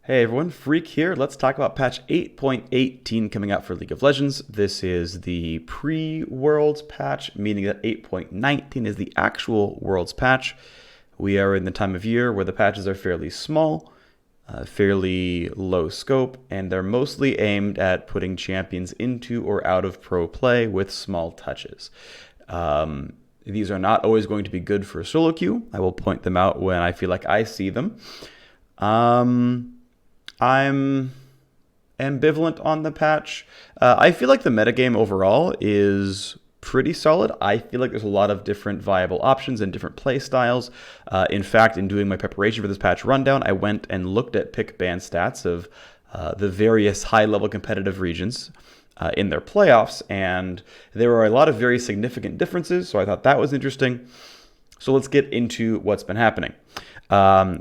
Hey everyone, Phreak here. Let's talk about patch 8.18 coming out for League of Legends. This is the pre-Worlds patch, meaning that 8.19 is the actual Worlds patch. We are in the time of year where the patches are fairly small, fairly low scope, and they're mostly aimed at putting champions into or out of pro play with small touches. These are not always going to be good for solo queue. I will point them out when I feel like I see them. I'm ambivalent on the patch. I feel like the metagame overall is pretty solid. I feel like there's a lot of different viable options and different play styles. In fact, in doing my preparation for this patch rundown, I went and looked at pick ban stats of the various high-level competitive regions in their playoffs, and there are a lot of very significant differences, so I thought that was interesting. So let's get into what's been happening.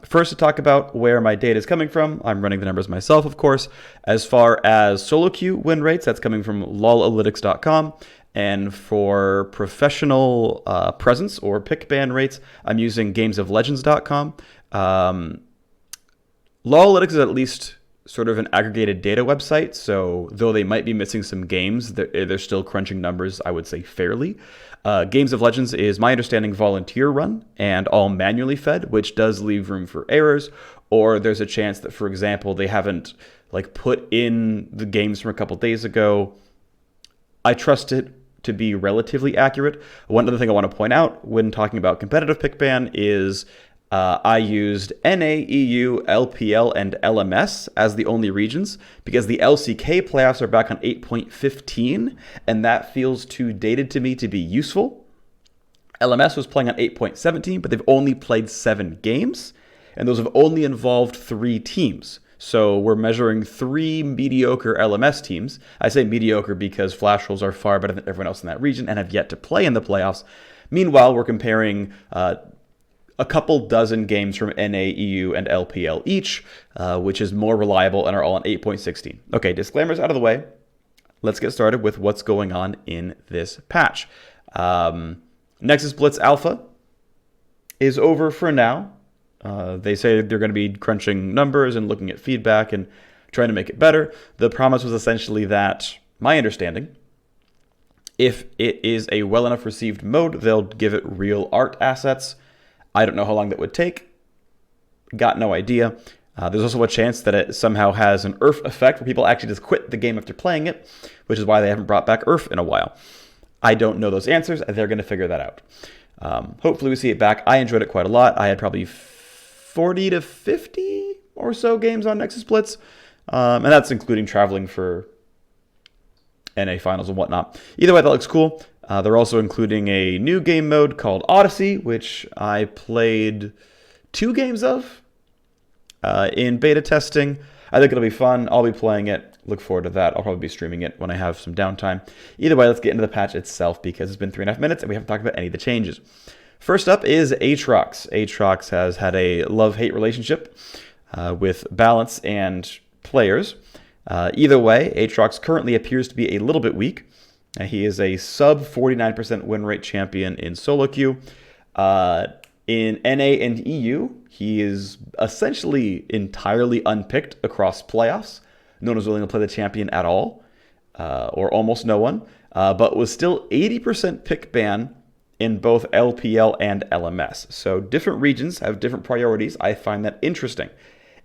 First, to talk about where my data is coming from. I'm running the numbers myself, of course. As far as solo queue win rates, that's coming from lolalytics.com. And for professional presence or pick ban rates, I'm using gamesoflegends.com. Lolalytics is at least sort of an aggregated data website, so though they might be missing some games, they're still crunching numbers, I would say, fairly. Games of Legends is, my understanding, volunteer run and all manually fed, which does leave room for errors, or there's a chance that, for example, they haven't put in the games from a couple days ago. I trust it to be relatively accurate. One other thing I want to point out when talking about competitive pick ban is I used NA, EU, LPL, and LMS as the only regions because the LCK playoffs are back on 8.15, and that feels too dated to me to be useful. LMS was playing on 8.17, but they've only played 7 games, and those have only involved 3 teams. So we're measuring 3 mediocre LMS teams. I say mediocre because Flash Wolves are far better than everyone else in that region and have yet to play in the playoffs. Meanwhile, we're comparing a couple dozen games from NA, EU, and LPL each, which is more reliable and are all on 8.16. Okay, disclaimers out of the way. Let's get started with what's going on in this patch. Nexus Blitz Alpha is over for now. They say they're going to be crunching numbers and looking at feedback and trying to make it better. The promise was essentially that, my understanding, if it is a well enough received mode, they'll give it real art assets. I don't know how long that would take. Got no idea. There's also a chance that it somehow has an URF effect where people actually just quit the game after playing it, which is why they haven't brought back URF in a while. I don't know those answers. They're going to figure that out. Hopefully we see it back. I enjoyed it quite a lot. I had probably 40 to 50 or so games on Nexus Blitz, and that's including traveling for NA finals and whatnot. Either way, that looks cool. They're also including a new game mode called Odyssey, which I played 2 games of in beta testing. I think it'll be fun. I'll be playing it. Look forward to that. I'll probably be streaming it when I have some downtime. Either way, let's get into the patch itself because it's been 3.5 minutes and we haven't talked about any of the changes. First up is Aatrox. Aatrox has had a love-hate relationship with balance and players. Either way, Aatrox currently appears to be a little bit weak. He is a sub 49% win rate champion in solo queue. In NA and EU, he is essentially entirely unpicked across playoffs. No one was willing to play the champion at all, or almost no one, but was still 80% pick ban in both LPL and LMS. So different regions have different priorities. I find that interesting.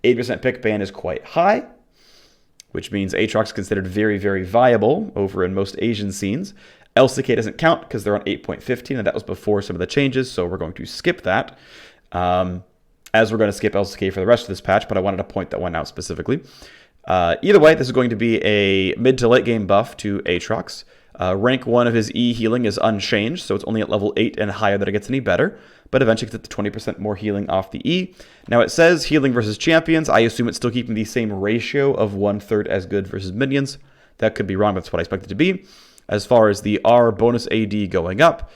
80% pick ban is quite high, which means Aatrox is considered very, very viable over in most Asian scenes. LCK doesn't count because they're on 8.15, and that was before some of the changes, so we're going to skip that. As we're going to skip LCK for the rest of this patch, but I wanted to point that one out specifically. Either way, this is going to be a mid to late game buff to Aatrox. Rank 1 of his E healing is unchanged, so it's only at level 8 and higher that it gets any better, but eventually gets to 20% more healing off the E. Now it says healing versus champions. I assume it's still keeping the same ratio of 1/3 as good versus minions. That could be wrong, but that's what I expect it to be. As far as the R bonus AD going up,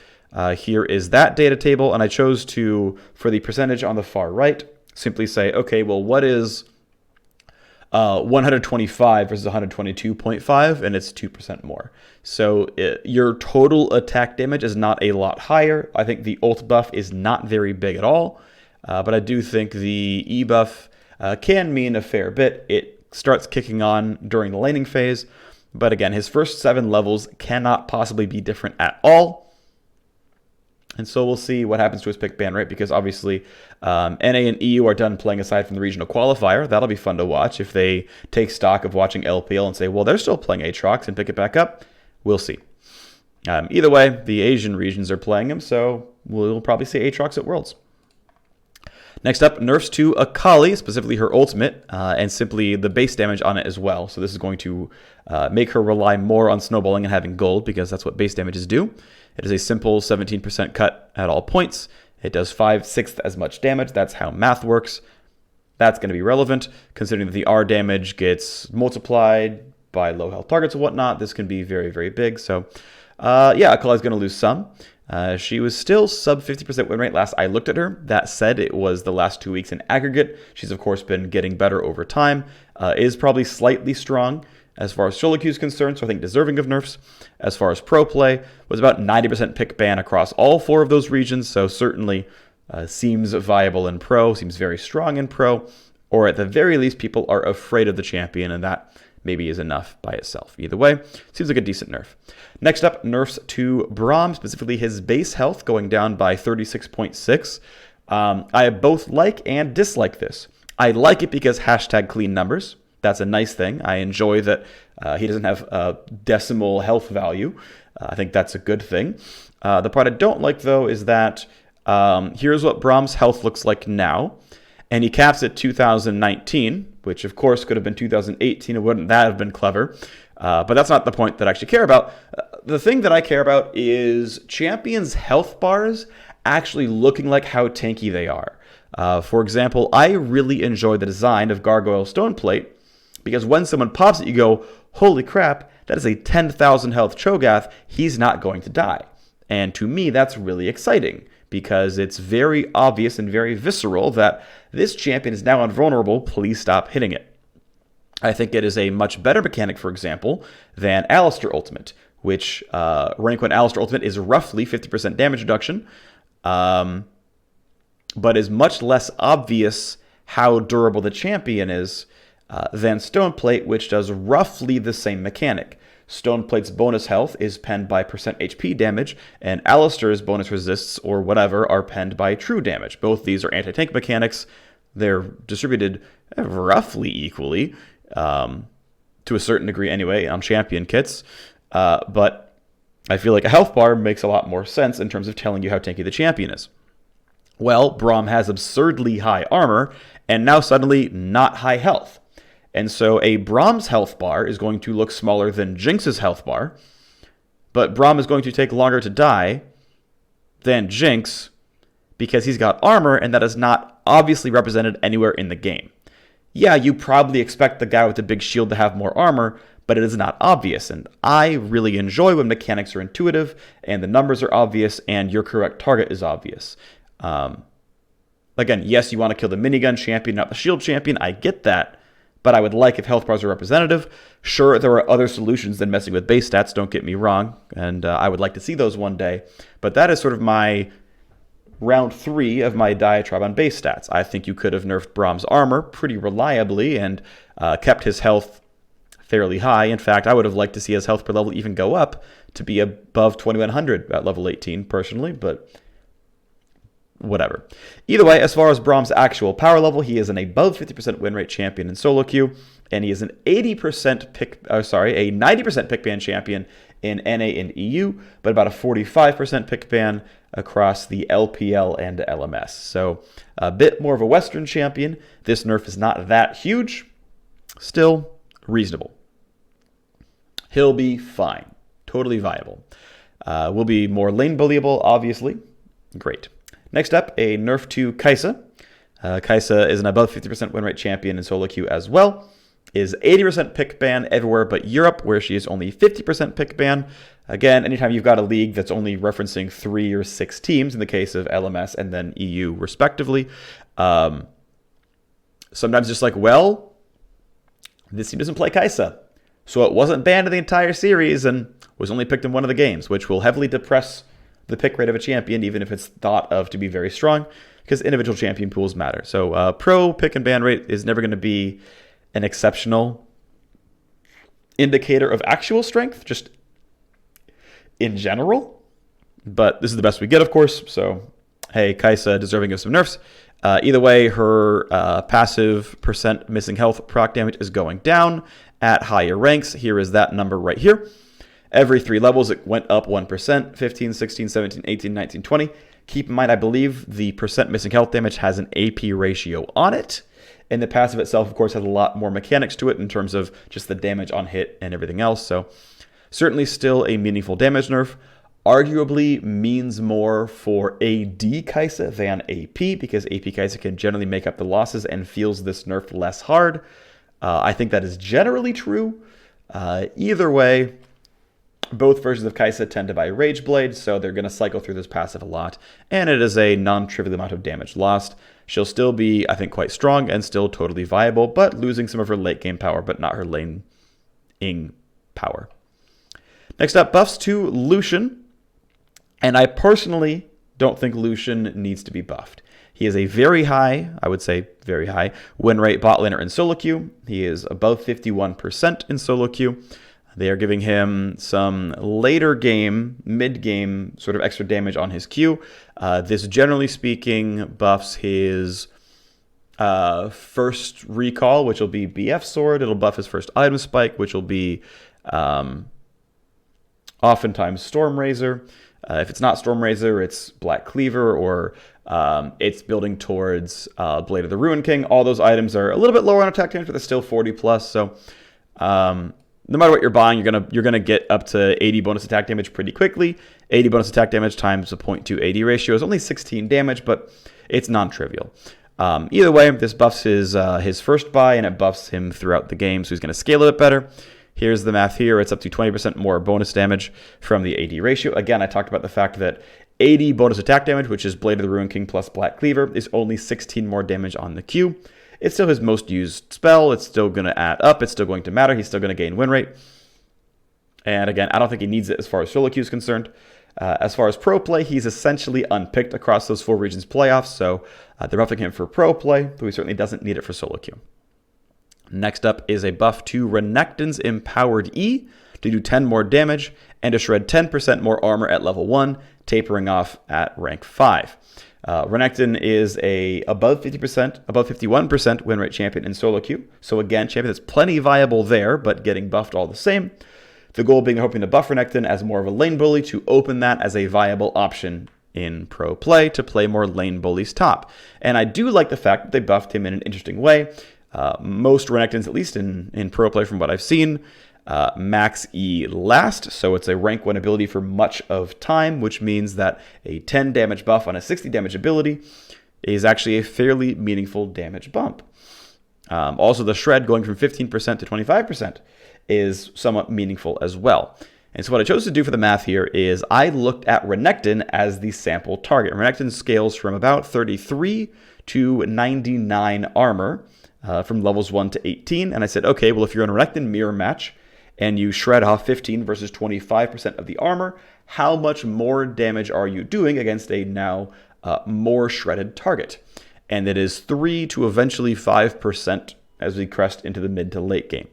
here is that data table, and I chose to, for the percentage on the far right, simply say, okay, well, what is 125 versus 122.5, and it's 2% more. So your total attack damage is not a lot higher. I think the ult buff is not very big at all, but I do think the E buff can mean a fair bit. It starts kicking on during the laning phase, but again, his first 7 levels cannot possibly be different at all. And so we'll see what happens to his pick ban rate, because obviously NA and EU are done playing aside from the regional qualifier. That'll be fun to watch if they take stock of watching LPL and say, well, they're still playing Aatrox and pick it back up. We'll see. Either way, the Asian regions are playing him, so we'll probably see Aatrox at Worlds. Next up, nerfs to Akali, specifically her ultimate, and simply the base damage on it as well. So this is going to make her rely more on snowballing and having gold, because that's what base damages do. It is a simple 17% cut at all points. It does 5/6 as much damage. That's how math works. That's going to be relevant, considering that the R damage gets multiplied by low health targets and whatnot. This can be very, very big. So, yeah, Akali's going to lose some. She was still sub 50% win rate last I looked at her. That said, it was the last 2 weeks in aggregate. She's, of course, been getting better over time. Is probably slightly strong as far as solo queue is concerned, so I think deserving of nerfs. As far as pro play, was about 90% pick ban across all 4 of those regions, so certainly seems viable in pro, seems very strong in pro, or at the very least, people are afraid of the champion, and that maybe is enough by itself. Either way, seems like a decent nerf. Next up, nerfs to Braum, specifically his base health going down by 36.6. I both like and dislike this. I like it because hashtag clean numbers. That's a nice thing. I enjoy that he doesn't have a decimal health value. I think that's a good thing. The part I don't like, though, is that here's what Braum's health looks like now. And he caps at 2019, which, of course, could have been 2018. And wouldn't that have been clever? But that's not the point that I actually care about. The thing that I care about is champions' health bars actually looking like how tanky they are. For example, I really enjoy the design of Gargoyle Stoneplate, because when someone pops it, you go, holy crap, that is a 10,000 health Cho'Gath. He's not going to die. And to me, that's really exciting, because it's very obvious and very visceral that this champion is now invulnerable. Please stop hitting it. I think it is a much better mechanic, for example, than Alistar Ultimate, which rank 1 Alistar Ultimate is roughly 50% damage reduction, but is much less obvious how durable the champion is than Stoneplate, which does roughly the same mechanic. Stoneplate's bonus health is penned by percent HP damage, and Alistar's bonus resists or whatever are penned by true damage. Both these are anti-tank mechanics. They're distributed roughly equally, to a certain degree anyway, on champion kits. But I feel like a health bar makes a lot more sense in terms of telling you how tanky the champion is. Well, Braum has absurdly high armor, and now suddenly not high health. And so a Braum's health bar is going to look smaller than Jinx's health bar, but Braum is going to take longer to die than Jinx because he's got armor, and that is not obviously represented anywhere in the game. Yeah, you probably expect the guy with the big shield to have more armor, but it is not obvious, and I really enjoy when mechanics are intuitive, and the numbers are obvious, and your correct target is obvious. Again, yes, you want to kill the minigun champion, not the shield champion, I get that, but I would like if health bars are representative. Sure, there are other solutions than messing with base stats, don't get me wrong, and I would like to see those one day, but that is sort of my round 3 of my diatribe on base stats. I think you could have nerfed Braum's armor pretty reliably and kept his health fairly high. In fact, I would have liked to see his health per level even go up to be above 2100 at level 18 personally, but whatever. Either way, as far as Braum's actual power level, he is an above 50% win rate champion in solo queue, and he is an 90% pick ban champion in NA and EU, but about a 45% pick ban across the LPL and LMS. So a bit more of a Western champion. This nerf is not that huge, still reasonable. He'll be fine, totally viable. Will be more lane bullyable, obviously. Great. Next up, a nerf to Kai'Sa. Kai'Sa is an above 50% win rate champion in solo queue as well. Is 80% pick ban everywhere but Europe, where she is only 50% pick ban. Again, anytime you've got a league that's only referencing 3 or 6 teams, in the case of LMS and then EU respectively, sometimes just like, well, this team doesn't play Kai'Sa, so it wasn't banned in the entire series and was only picked in one of the games, which will heavily depress the pick rate of a champion, even if it's thought of to be very strong, because individual champion pools matter. So pro pick and ban rate is never going to be an exceptional indicator of actual strength, just in general. But this is the best we get, of course. So, hey, Kai'Sa deserving of some nerfs. Either way, her passive percent missing health proc damage is going down at higher ranks. Here is that number right here. Every 3 levels, it went up 1%, 15, 16, 17, 18, 19, 20. Keep in mind, I believe the percent missing health damage has an AP ratio on it. And the passive itself, of course, has a lot more mechanics to it in terms of just the damage on hit and everything else. So certainly still a meaningful damage nerf. Arguably means more for AD Kai'Sa than AP, because AP Kai'Sa can generally make up the losses and feels this nerf less hard. I think that is generally true. Either way, both versions of Kai'Sa tend to buy Rage Blade, so they're going to cycle through this passive a lot, and it is a non-trivial amount of damage lost. She'll still be, I think, quite strong and still totally viable, but losing some of her late game power, but not her lane-ing power. Next up, buffs to Lucian, and I personally don't think Lucian needs to be buffed. He is a very high, I would say very high, win rate bot laner in solo queue. He is above 51% in solo queue. They are giving him some later game, mid-game sort of extra damage on his Q. This, generally speaking, buffs his first recall, which will be BF Sword. It'll buff his first item spike, which will be oftentimes Storm Razor. If it's not Storm Razor, it's Black Cleaver, or it's building towards Blade of the Ruin King. All those items are a little bit lower on attack damage, but they're still 40 plus. So no matter what you're buying, you're gonna get up to 80 bonus attack damage pretty quickly. 80 bonus attack damage times a 0.2 AD ratio is only 16 damage, but it's non-trivial. Either way, this buffs his first buy, and it buffs him throughout the game, so he's gonna scale a bit better. Here's the math here. It's up to 20% more bonus damage from the AD ratio. Again, I talked about the fact that 80 bonus attack damage, which is Blade of the Ruin King plus Black Cleaver, is only 16 more damage on the Q. It's still his most used spell. It's still going to add up. It's still going to matter. He's still going to gain win rate. And again, I don't think he needs it as far as solo queue is concerned. As far as pro play, he's essentially unpicked across those 4 regions playoffs. So they're buffing him for pro play, but he certainly doesn't need it for solo queue. Next up is a buff to Renekton's Empowered E to do 10 more damage and to shred 10% more armor at level 1, tapering off at rank 5. Renekton is a above 50%, above 51% win rate champion in solo queue. So again, champion that's plenty viable there, but getting buffed all the same. The goal being hoping to buff Renekton as more of a lane bully to open that as a viable option in pro play to play more lane bullies top. And I do like the fact that they buffed him in an interesting way. Most Renektons, at least in pro play from what I've seen, max E last, so it's a rank 1 ability for much of time, which means that a 10 damage buff on a 60 damage ability is actually a fairly meaningful damage bump. Also, the shred going from 15% to 25% is somewhat meaningful as well. And so what I chose to do for the math here is I looked at Renekton as the sample target. Renekton scales from about 33 to 99 armor from levels 1 to 18. And I said, okay, well, if you're in a Renekton mirror match and you shred off 15 versus 25% of the armor, how much more damage are you doing against a now more shredded target? And it is 3 to eventually 5% as we crest into the mid to late game.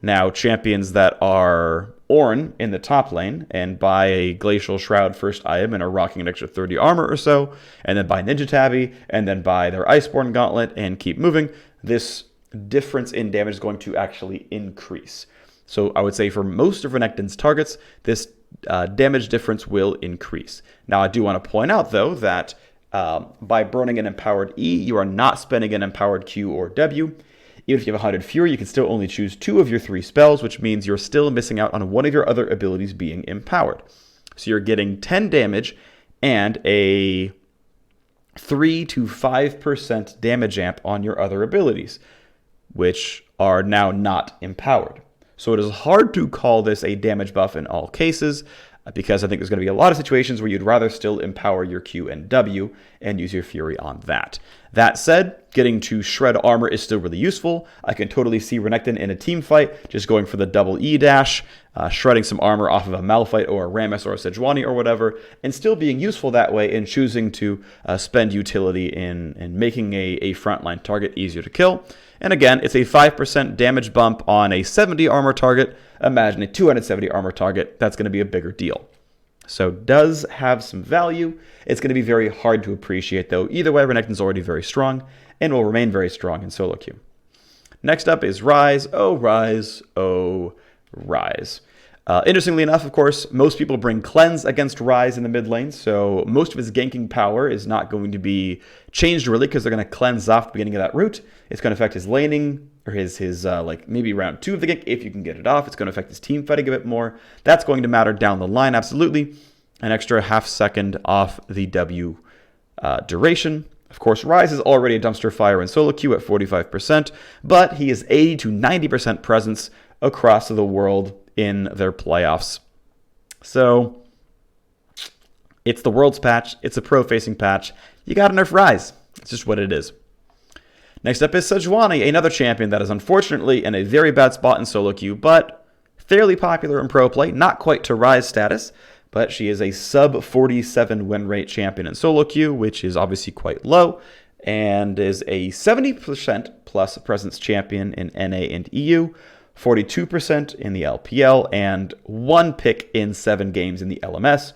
Now, champions that are Ornn in the top lane and buy a Glacial Shroud first item and are rocking an extra 30 armor or so, and then buy Ninja Tabby, and then buy their Iceborne Gauntlet and keep moving, this difference in damage is going to actually increase. So I would say for most of Renekton's targets, this damage difference will increase. Now, I do want to point out, though, that by burning an Empowered E, you are not spending an Empowered Q or W. Even if you have 100 Fury, you can still only choose 2 of your 3 spells, which means you're still missing out on one of your other abilities being empowered. So you're getting 10 damage and a 3 to 5% damage amp on your other abilities, which are now not empowered. So it is hard to call this a damage buff in all cases. because I think there's going to be a lot of situations where you'd rather still empower your Q and W and use your Fury on that. That said, getting to shred armor is still really useful. I can totally see Renekton in a team fight just going for the double E dash, shredding some armor off of a Malphite or a Rammus or a Sejuani or whatever, and still being useful that way and choosing to spend utility in making a frontline target easier to kill. And again, it's a 5% damage bump on a 70 armor target. Imagine a 270 armor target. That's going to be a bigger deal. So does have some value. It's going to be very hard to appreciate, though. Either way, Renekton's already very strong and will remain very strong in solo queue. Next up is Rise. Oh, Rise. Oh, Rise. Interestingly enough, of course, most people bring Cleanse against Rise in the mid lane, so most of his ganking power is not going to be changed really because they're going to cleanse off the beginning of that route. It's going to affect his laning, or his like maybe round 2 of the gank if you can get it off. It's going to affect his team fighting a bit more. That's going to matter down the line, absolutely. An extra half second off the W duration. Of course, Rise is already a dumpster fire in solo queue at 45%, but he is 80 to 90% presence across the world in their playoffs. So it's the Worlds patch. It's a pro-facing patch. You got to nerf Rise. It's just what it is. Next up is Sejuani, another champion that is unfortunately in a very bad spot in solo queue, but fairly popular in pro play. Not quite to Rise status, but she is a sub 47 win rate champion in solo queue, which is obviously quite low, and is a 70% plus presence champion in NA and EU, 42% in the LPL, and 1 pick in 7 games in the LMS.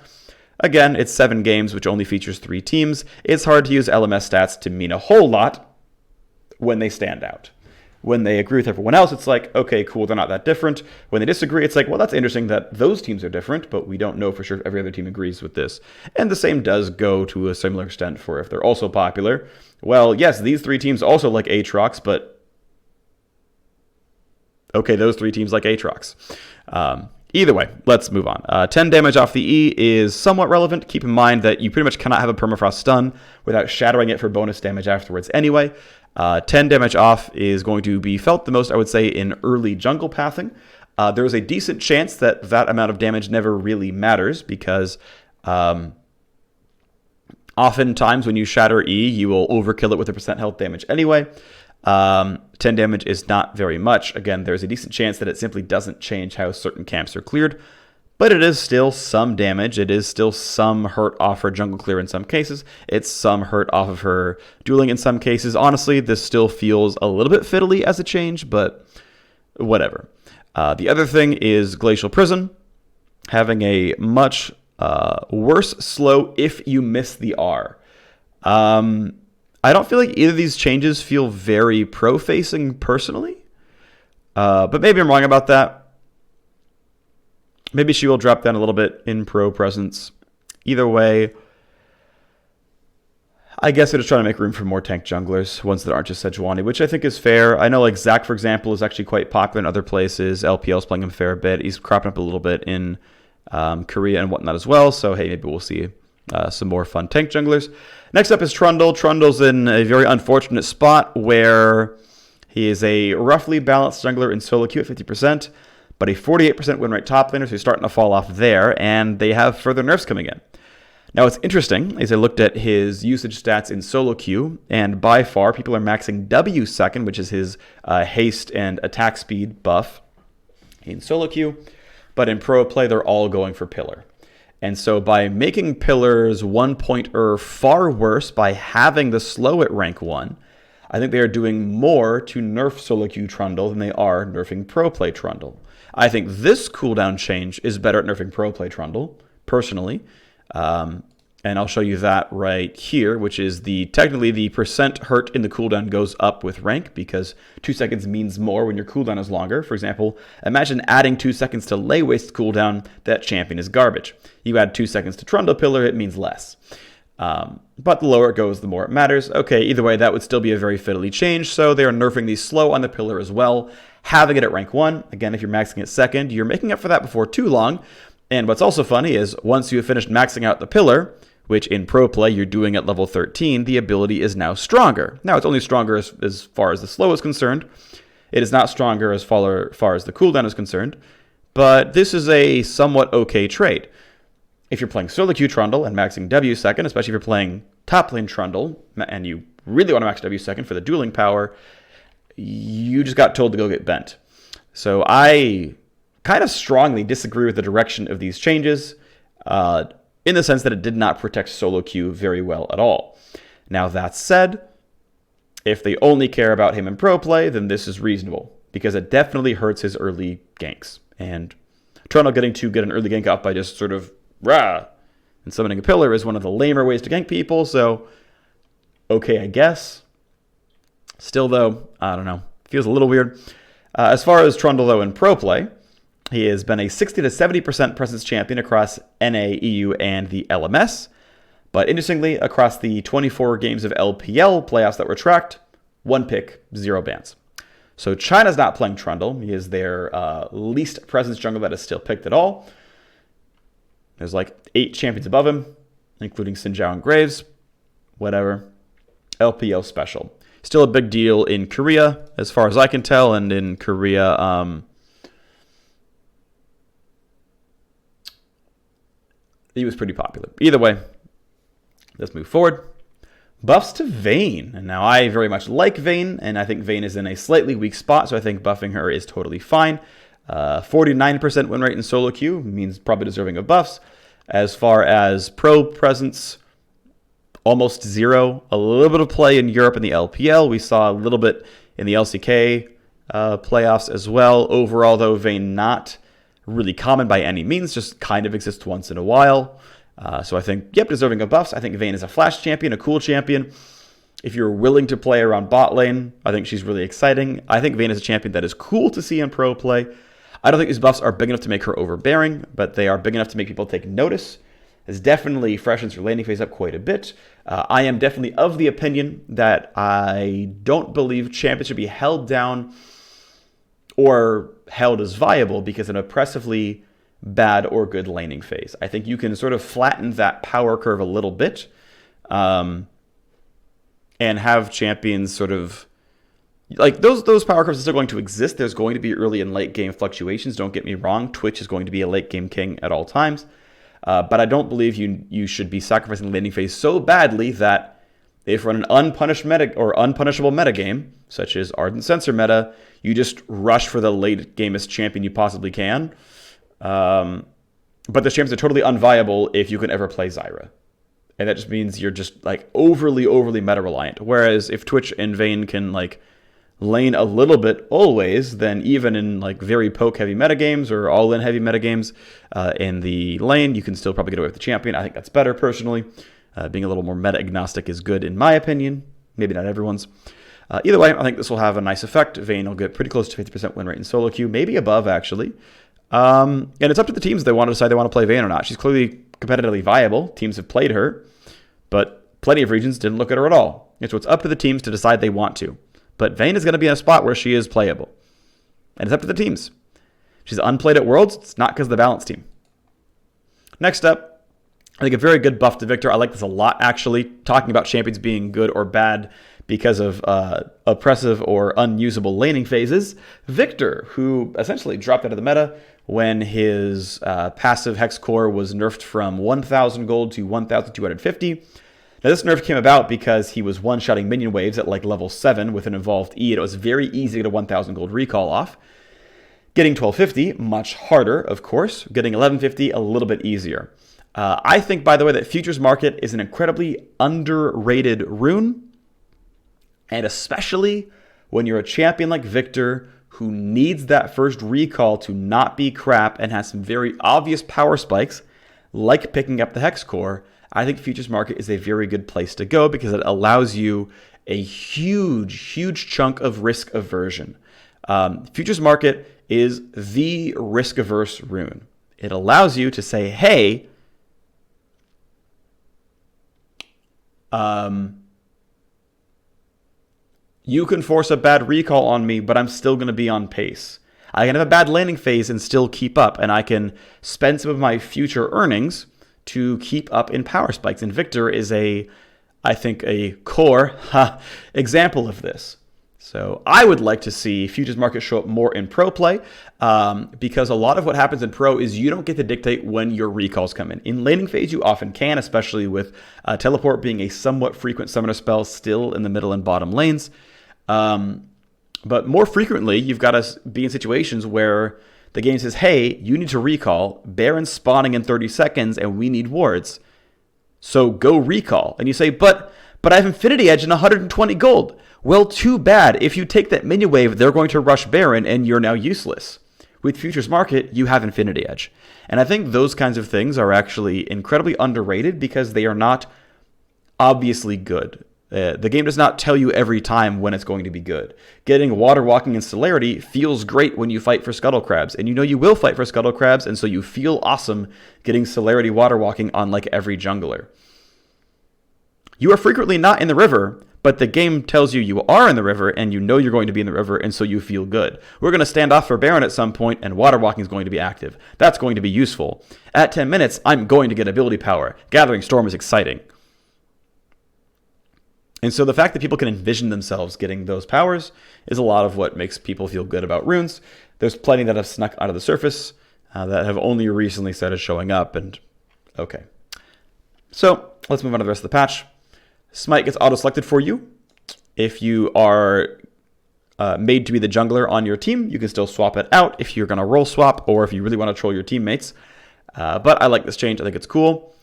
Again, it's 7 games, which only features 3 teams. It's hard to use LMS stats to mean a whole lot when they stand out. When they agree with everyone else, it's like, okay, cool, they're not that different. When they disagree, it's like, well, that's interesting that those teams are different, but we don't know for sure if every other team agrees with this. And the same does go to a similar extent for if they're also popular. Well, yes, these 3 teams also like Aatrox, but okay, those 3 teams like Aatrox. Either way, let's move on. 10 damage off the E is somewhat relevant. Keep in mind that you pretty much cannot have a permafrost stun without shattering it for bonus damage afterwards anyway. 10 damage off is going to be felt the most, I would say, in early jungle pathing. There's a decent chance that that amount of damage never really matters because oftentimes when you shatter E, you will overkill it with a percent health damage anyway. 10 damage is not very much. Again, there's a decent chance that it simply doesn't change how certain camps are cleared, but it is still some damage. It is still some hurt off her jungle clear in some cases. It's some hurt off of her dueling in some cases. Honestly, this still feels a little bit fiddly as a change, but whatever. The other thing is Glacial Prison, having a much worse slow if you miss the R. I don't feel like either of these changes feel very pro-facing personally, but maybe I'm wrong about that. Maybe she will drop down a little bit in pro presence. Either way, I guess they're just trying to make room for more tank junglers, ones that aren't just Sejuani, which I think is fair. I know like Zac, for example, is actually quite popular in other places. LPL's playing him a fair bit. He's cropping up a little bit in Korea and whatnot as well. So hey, maybe we'll see some more fun tank junglers. Next up is Trundle. Trundle's in a very unfortunate spot where he is a roughly balanced jungler in solo queue at 50%, but a 48% win rate top laner, so he's starting to fall off there, and they have further nerfs coming in. Now, what's interesting is I looked at his usage stats in solo queue, and by far, people are maxing W second, which is his haste and attack speed buff in solo queue, but in pro play, they're all going for Pillar. And so by making Pillars 1 point or far worse by having the slow at rank 1, I think they are doing more to nerf solo queue Trundle than they are nerfing pro play Trundle. I think this cooldown change is better at nerfing pro play Trundle, personally. And I'll show you that right here, which is technically the percent hurt in the cooldown goes up with rank because 2 seconds means more when your cooldown is longer. For example, imagine adding 2 seconds to lay waste cooldown. That champion is garbage. You add 2 seconds to Trundle Pillar, it means less. But the lower it goes, the more it matters. Okay, either way, that would still be a very fiddly change, so they are nerfing the slow on the Pillar as well, having it at rank 1. Again, if you're maxing it second, you're making up for that before too long. And what's also funny is once you have finished maxing out the Pillar, which in pro play you're doing at level 13, the ability is now stronger. Now, it's only stronger as far as the slow is concerned. It is not stronger as far as the cooldown is concerned, but this is a somewhat okay trade. If you're playing solo queue Trundle and maxing W second, especially if you're playing top lane Trundle and you really want to max W second for the dueling power, you just got told to go get bent. So I kind of strongly disagree with the direction of these changes in the sense that it did not protect solo queue very well at all. Now that said, if they only care about him in pro play, then this is reasonable because it definitely hurts his early ganks. And Trundle getting to get an early gank up by just sort of rah and summoning a pillar is one of the lamer ways to gank people. So, okay, I guess. Still, though, I don't know. Feels a little weird. As far as Trundle, though, in pro play, he has been a 60 to 70% presence champion across NA, EU, and the LMS. But interestingly, across the 24 games of LPL playoffs that were tracked, 1 pick, 0 bans. So China's not playing Trundle. He is their least presence jungle that is still picked at all. There's like 8 champions above him, including Sinjao and Graves. Whatever. LPL special. Still a big deal in Korea, as far as I can tell. And in Korea, he was pretty popular. Either way, let's move forward. Buffs to Vayne. And now I very much like Vayne, and I think Vayne is in a slightly weak spot, so I think buffing her is totally fine. 49% win rate in solo queue means probably deserving of buffs. As far as pro presence, almost 0. A little bit of play in Europe in the LPL. We saw a little bit in the LCK playoffs as well. Overall, though, Vayne not really common by any means, just kind of exists once in a while. So I think, yep, deserving of buffs. I think Vayne is a flash champion, a cool champion. If you're willing to play around bot lane, I think she's really exciting. I think Vayne is a champion that is cool to see in pro play. I don't think these buffs are big enough to make her overbearing, but they are big enough to make people take notice. This definitely freshens her laning phase up quite a bit. I am definitely of the opinion that I don't believe champions should be held down or held as viable because of an oppressively bad or good laning phase. I think you can sort of flatten that power curve a little bit and have champions sort of like those power curves are still going to exist. There's going to be early and late game fluctuations. Don't get me wrong. Twitch is going to be a late game king at all times. But I don't believe you should be sacrificing the laning phase so badly that if run an unpunishable meta game, such as Ardent Sensor meta, you just rush for the late gamest champion you possibly can. But the champions are totally unviable if you can ever play Zyra. And that just means you're just like overly meta reliant. Whereas if Twitch and Vayne can like lane a little bit always, then even in like very poke heavy metagames or all in heavy metagames in the lane, you can still probably get away with the champion. I think that's better personally. Being a little more meta agnostic is good in my opinion. Maybe not everyone's. Either way, I think this will have a nice effect. Vayne will get pretty close to 50% win rate in solo queue, maybe above actually. And it's up to the teams if they want to decide they want to play Vayne or not. She's clearly competitively viable. Teams have played her, but plenty of regions didn't look at her at all. So it's up to the teams to decide they want to. But Vayne is going to be in a spot where she is playable. And it's up to the teams. She's unplayed at Worlds. It's not because of the balance team. Next up, I think a very good buff to Victor. I like this a lot, actually. Talking about champions being good or bad because of oppressive or unusable laning phases. Victor, who essentially dropped out of the meta when his passive Hex Core was nerfed from 1,000 gold to 1,250. Now, this nerf came about because he was one-shotting minion waves at like level 7 with an involved E, and it was very easy to get a 1,000 gold recall off. Getting 1250, much harder, of course. Getting 1150, a little bit easier. I think, by the way, that Futures Market is an incredibly underrated rune, and especially when you're a champion like Victor who needs that first recall to not be crap and has some very obvious power spikes, like picking up the Hex Core. I think Futures Market is a very good place to go because it allows you a huge chunk of risk aversion. Futures Market is the risk-averse rune. It allows you to say, hey, you can force a bad recall on me, but I'm still going to be on pace. I can have a bad landing phase and still keep up, and I can spend some of my future earnings to keep up in power spikes. And Victor is I think, a core example of this. So I would like to see futures markets show up more in pro play, because a lot of what happens in pro is you don't get to dictate when your recalls come in. In laning phase, you often can, especially with teleport being a somewhat frequent summoner spell still in the middle and bottom lanes. But more frequently, you've got to be in situations where the game says, hey, you need to recall, Baron's spawning in 30 seconds, and we need wards. So go recall. And you say, but I have Infinity Edge and 120 gold. Well, too bad. If you take that minion wave, they're going to rush Baron, and you're now useless. With Futures Market, you have Infinity Edge. And I think those kinds of things are actually incredibly underrated because they are not obviously good. The game does not tell you every time when it's going to be good. Getting Water Walking and Celerity feels great when you fight for Scuttle Crabs, and you know you will fight for Scuttle Crabs, and so you feel awesome getting Celerity Water Walking on like every jungler. You are frequently not in the river, but the game tells you you are in the river, and you know you're going to be in the river, and so you feel good. We're going to stand off for Baron at some point, and Water Walking is going to be active. That's going to be useful. At 10 minutes, I'm going to get ability power. Gathering Storm is exciting. And so the fact that people can envision themselves getting those powers is a lot of what makes people feel good about runes. There's plenty that have snuck out of the surface that have only recently started showing up, and okay. So let's move on to the rest of the patch. Smite gets auto-selected for you. If you are made to be the jungler on your team, you can still swap it out if you're going to roll swap or if you really want to troll your teammates. But I like this change. I think it's cool.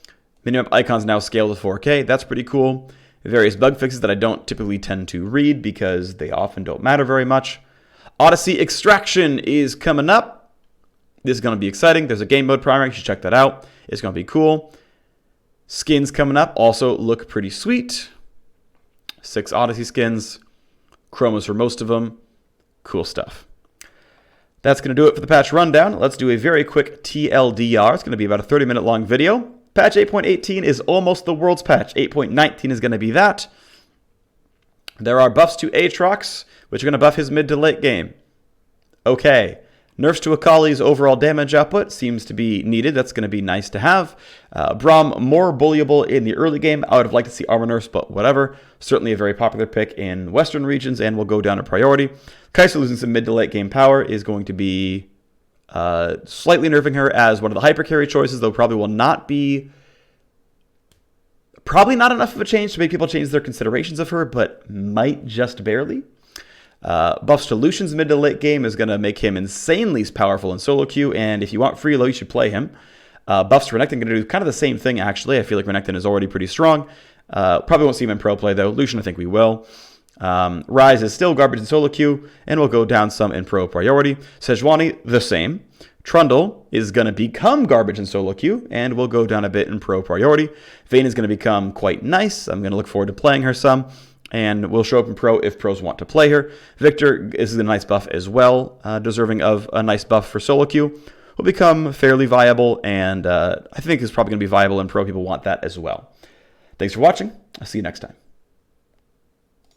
Minimap icons now scale to 4K. That's pretty cool. Various bug fixes that I don't typically tend to read because they often don't matter very much. Odyssey Extraction is coming up. This is going to be exciting. There's a game mode primer. You should check that out. It's going to be cool. Skins coming up also look pretty sweet. 6 Odyssey skins. Chromos for most of them. Cool stuff. That's going to do it for the patch rundown. Let's do a very quick TLDR. It's going to be about a 30-minute long video. Patch 8.18 is almost the world's patch. 8.19 is going to be that. There are buffs to Aatrox, which are going to buff his mid to late game. Okay. Nerfs to Akali's overall damage output seems to be needed. That's going to be nice to have. Braum, more bullyable in the early game. I would have liked to see armor nerfs, but whatever. Certainly a very popular pick in Western regions and will go down to priority. Kai'Sa losing some mid to late game power is going to be slightly nerfing her as one of the hyper carry choices, though probably will not be... Probably not enough of a change to make people change their considerations of her, but might just barely. Buffs to Lucian's mid to late game is going to make him insanely powerful in solo queue, and if you want free low, you should play him. Buffs to Renekton going to do kind of the same thing, actually. I feel like Renekton is already pretty strong. Probably won't see him in pro play, though. Lucian, I think we will. Ryze is still garbage in solo queue, and will go down some in pro priority. Sejuani, the same. Trundle is going to become garbage in solo queue, and will go down a bit in pro priority. Vayne is going to become quite nice. I'm going to look forward to playing her some. And will show up in pro if pros want to play her. Victor is a nice buff as well, deserving of a nice buff for solo queue. Will become fairly viable, and I think is probably going to be viable in pro. People want that as well. Thanks for watching. I'll see you next time.